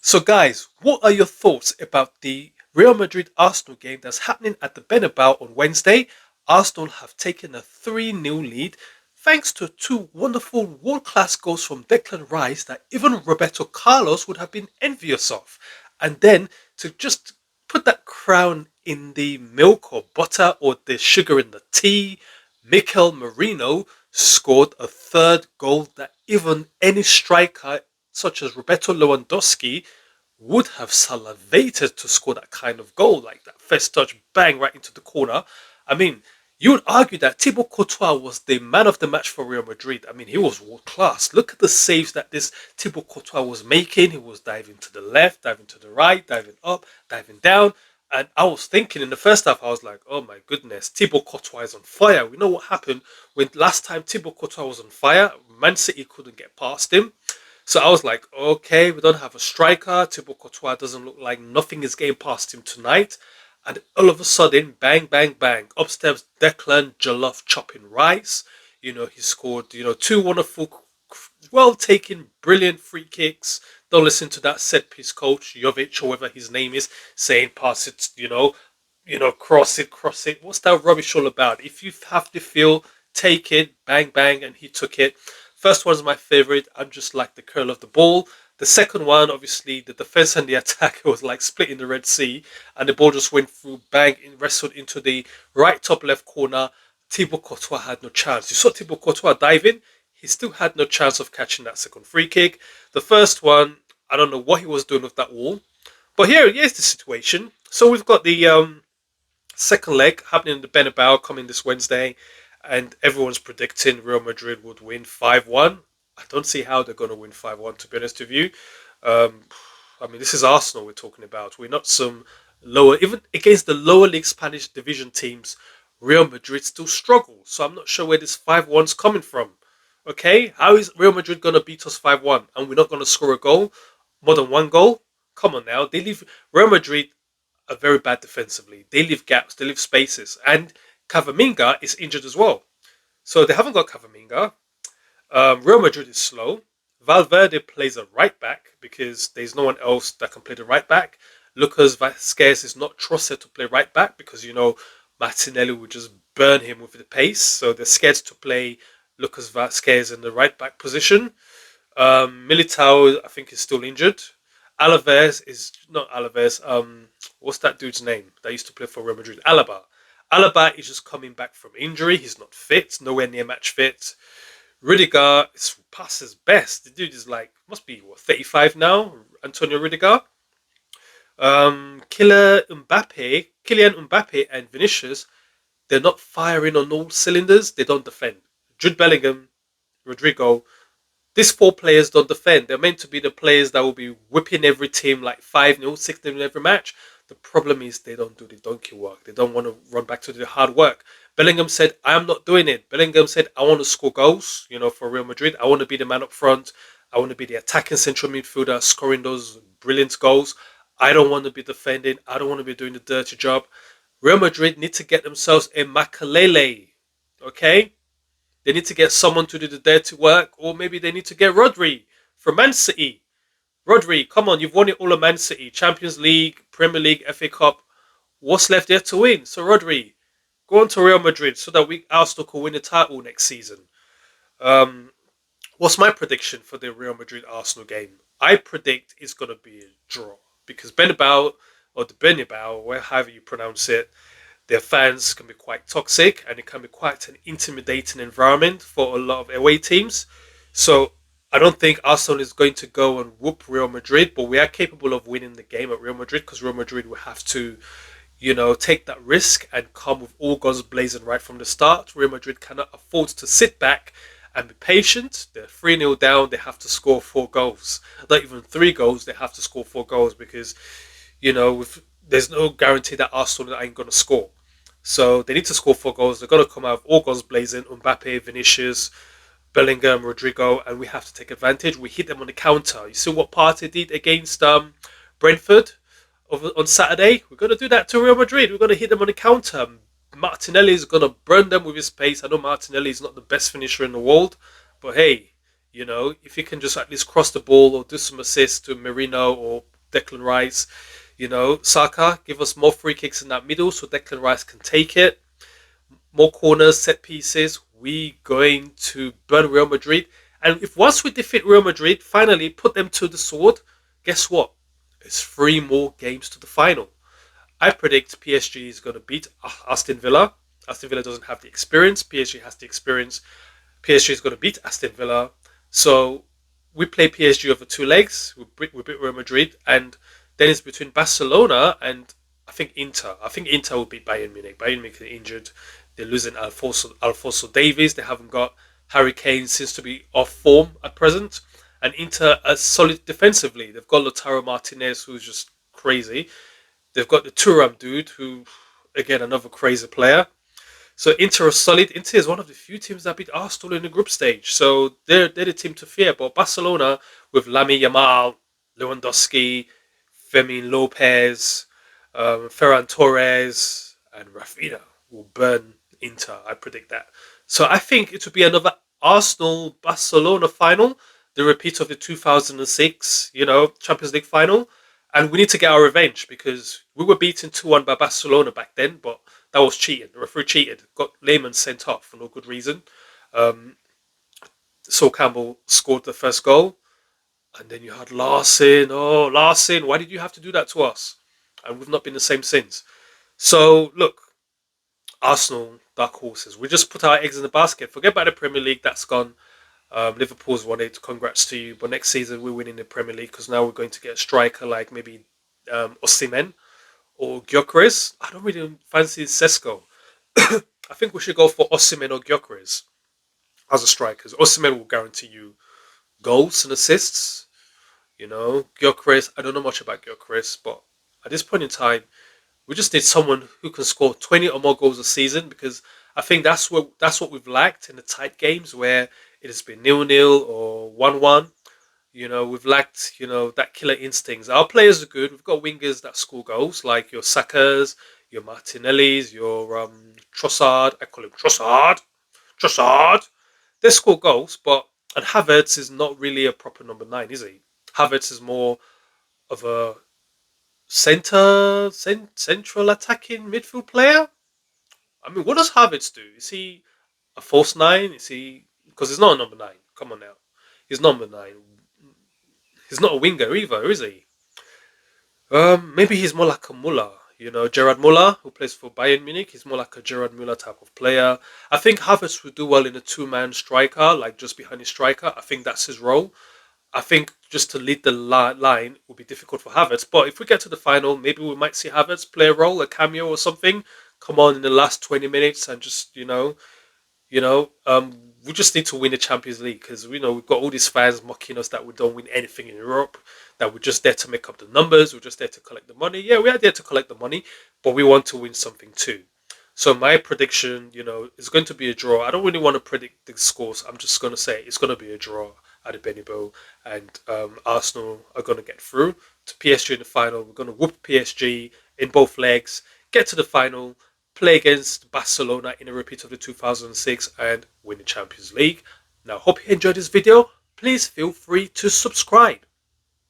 So, guys, what are your thoughts about the Real Madrid Arsenal game that's happening at the Bernabeu on Wednesday? Arsenal have taken a 3-0 lead thanks to two wonderful world class goals from Declan Rice that even Roberto Carlos would have been envious of. And then to just put that crown in the milk or butter or the sugar in the tea, Mikel Merino scored a third goal that even any striker such as Roberto Lewandowski would have salivated to score that kind of goal, like that first touch, bang, right into the corner. I mean, you would argue that Thibaut Courtois was the man of the match for Real Madrid. I mean, he was world class. Look at the saves that this Thibaut Courtois was making. He was diving to the left, diving to the right, diving up, diving down. And I was thinking in the first half, I was like, oh my goodness, Thibaut Courtois is on fire. We know what happened when last time Thibaut Courtois was on fire. Man City couldn't get past him. So I was like, okay, we don't have a striker. Thibaut Courtois doesn't look like nothing is getting past him tonight. And all of a sudden, bang, bang, bang. Up steps Declan Jollof chopping rice. He scored, two wonderful, well taken, brilliant free kicks. Don't listen to that set piece coach, Jovic, or whatever his name is, saying pass it, cross it, cross it. What's that rubbish all about? If you have the feel, take it, bang, bang, and he took it. First one's my favorite. I'm just like the curl of the ball. The second one, obviously, the defense and the attack was like splitting the Red Sea, and the ball just went through, bang, and wrestled into the right top left corner. Thibaut Courtois had no chance. You saw Thibaut Courtois diving. He still had no chance of catching that second free kick. The first one, I don't know what he was doing with that wall. But here's the situation. So we've got the second leg happening in the Bernabeu coming this Wednesday, and everyone's predicting Real Madrid would win 5-1. I don't see how they're going to win 5-1, to be honest with you. Um, I mean, this is Arsenal we're talking about. We're not some lower, even against the lower league Spanish division teams, Real Madrid still struggle. So I'm not sure where this 5-1's coming from. Okay, how is Real Madrid going to beat us 5-1 and we're not going to score a goal, more than one goal? Come on now. They leave Real Madrid are very bad defensively. They leave gaps, they leave spaces. And Cavaminga is injured as well. So they haven't got Cavaminga. Real Madrid is slow. Valverde plays a right back because there's no one else that can play the right back. Lucas Vasquez is not trusted to play right back because, Martinelli would just burn him with the pace. So they're scared to play Lucas Vasquez in the right back position. Militao, I think, is still injured. Alaves is not Alaves. What's that dude's name that used to play for Real Madrid? Alaba. Alaba is just coming back from injury. He's not fit, nowhere near match fit. Rudiger is past his best. The dude is like, must be, 35 now? Antonio Rudiger. Kylian Mbappe and Vinicius, they're not firing on all cylinders. They don't defend. Jude Bellingham, Rodrigo, these four players don't defend. They're meant to be the players that will be whipping every team like 5-0, 6-0 in every match. The problem is they don't do the donkey work. They don't want to run back to the hard work. Bellingham said, I am not doing it. Bellingham said, I want to score goals, for Real Madrid. I want to be the man up front. I want to be the attacking central midfielder, scoring those brilliant goals. I don't want to be defending. I don't want to be doing the dirty job. Real Madrid need to get themselves a Makalele. Okay? They need to get someone to do the dirty work, or maybe they need to get Rodri from Man City. Rodri, come on, you've won it all at Man City. Champions League, Premier League, FA Cup. What's left there to win? So Rodri, go on to Real Madrid so that Arsenal can win the title next season. What's my prediction for the Real Madrid-Arsenal game? I predict it's going to be a draw. Because Bernabeu, or the Bernabeu, however you pronounce it, their fans can be quite toxic and it can be quite an intimidating environment for a lot of away teams. So I don't think Arsenal is going to go and whoop Real Madrid, but we are capable of winning the game at Real Madrid because Real Madrid will have to, take that risk and come with all guns blazing right from the start. Real Madrid cannot afford to sit back and be patient. They're 3-0 down. They have to score 4 goals. Not even 3 goals. They have to score 4 goals because, there's no guarantee that Arsenal ain't going to score. So they need to score 4 goals. They're going to come out with all guns blazing. Mbappe, Vinicius, Bellingham, Rodrigo, and we have to take advantage. We hit them on the counter. You see what Partey did against Brentford on Saturday? We're going to do that to Real Madrid. We're going to hit them on the counter. Martinelli is going to burn them with his pace. I know Martinelli is not the best finisher in the world, but hey, if you can just at least cross the ball or do some assists to Merino or Declan Rice. Saka, give us more free kicks in that middle so Declan Rice can take it. More corners, set pieces. We going to burn Real Madrid. And if once we defeat Real Madrid, finally put them to the sword, guess what? It's 3 more games to the final. I predict PSG is going to beat Aston Villa. Aston Villa doesn't have the experience. PSG has the experience. PSG is going to beat Aston Villa. So we play PSG over 2 legs. We beat Real Madrid. And then it's between Barcelona and I think Inter. I think Inter will beat Bayern Munich. Bayern Munich are injured. They're losing Alfonso Davies. They haven't got Harry Kane, seems to be off form at present. And Inter are solid defensively. They've got Lautaro Martinez, who's just crazy. They've got the Thuram dude, who, again, another crazy player. So Inter are solid. Inter is one of the few teams that beat Arsenal in the group stage. So they're the team to fear. But Barcelona, with Lamine Yamal, Lewandowski, Fermin Lopez, Ferran Torres, and Rafinha will burn Inter. I predict that. So I think it will be another Arsenal-Barcelona final, the repeat of the 2006, Champions League final. And we need to get our revenge because we were beaten 2-1 by Barcelona back then, but that was cheating. The referee cheated, got Lehmann sent off for no good reason. Um, Sol Campbell scored the first goal, and then you had Larson. Oh, Larson, why did you have to do that to us? And we've not been the same since. So, look, Arsenal, dark horses. We just put our eggs in the basket. Forget about the Premier League, that's gone. Liverpool's won it. Congrats to you. But next season we're winning the Premier League because now we're going to get a striker like maybe Osimhen or Gyökeres. I don't really fancy Sesko. I think we should go for Osimhen or Gyökeres as a strikers. Osimhen will guarantee you goals and assists. Gyökeres. I don't know much about Gyökeres, but at this point in time, we just need someone who can score 20 or more goals a season because I think that's what we've lacked in the tight games where it has been 0-0 or 1-1. We've lacked, that killer instincts. Our players are good. We've got wingers that score goals like your Sakas, your Martinellis, your Trossard. I call him Trossard. Trossard. They score goals, and Havertz is not really a proper number 9, is he? Havertz is more of a central attacking midfield player. I mean, what does Havertz do? Is he a false 9? Is he, because he's not a number 9? Come on now, he's number 9. He's not a winger either, is he? Maybe he's more like a Muller. Gerard Muller, who plays for Bayern Munich, he's more like a Gerard Muller type of player. I think Havertz would do well in a two-man striker, like just behind his striker. I think that's his role. I think just to lead the line will be difficult for Havertz. But if we get to the final, maybe we might see Havertz play a role, a cameo or something. Come on in the last 20 minutes and just, we just need to win the Champions League because we've got all these fans mocking us that we don't win anything in Europe, that we're just there to make up the numbers, we're just there to collect the money. Yeah, we are there to collect the money, but we want to win something too. So my prediction, is going to be a draw. I don't really want to predict the scores. I'm just going to say it's going to be a draw at the Bernabeu, and Arsenal are going to get through to PSG in the final. We're going to whoop PSG in both legs, get to the final, play against Barcelona in a repeat of the 2006 and win the Champions League. Now, hope you enjoyed this video. Please feel free to subscribe.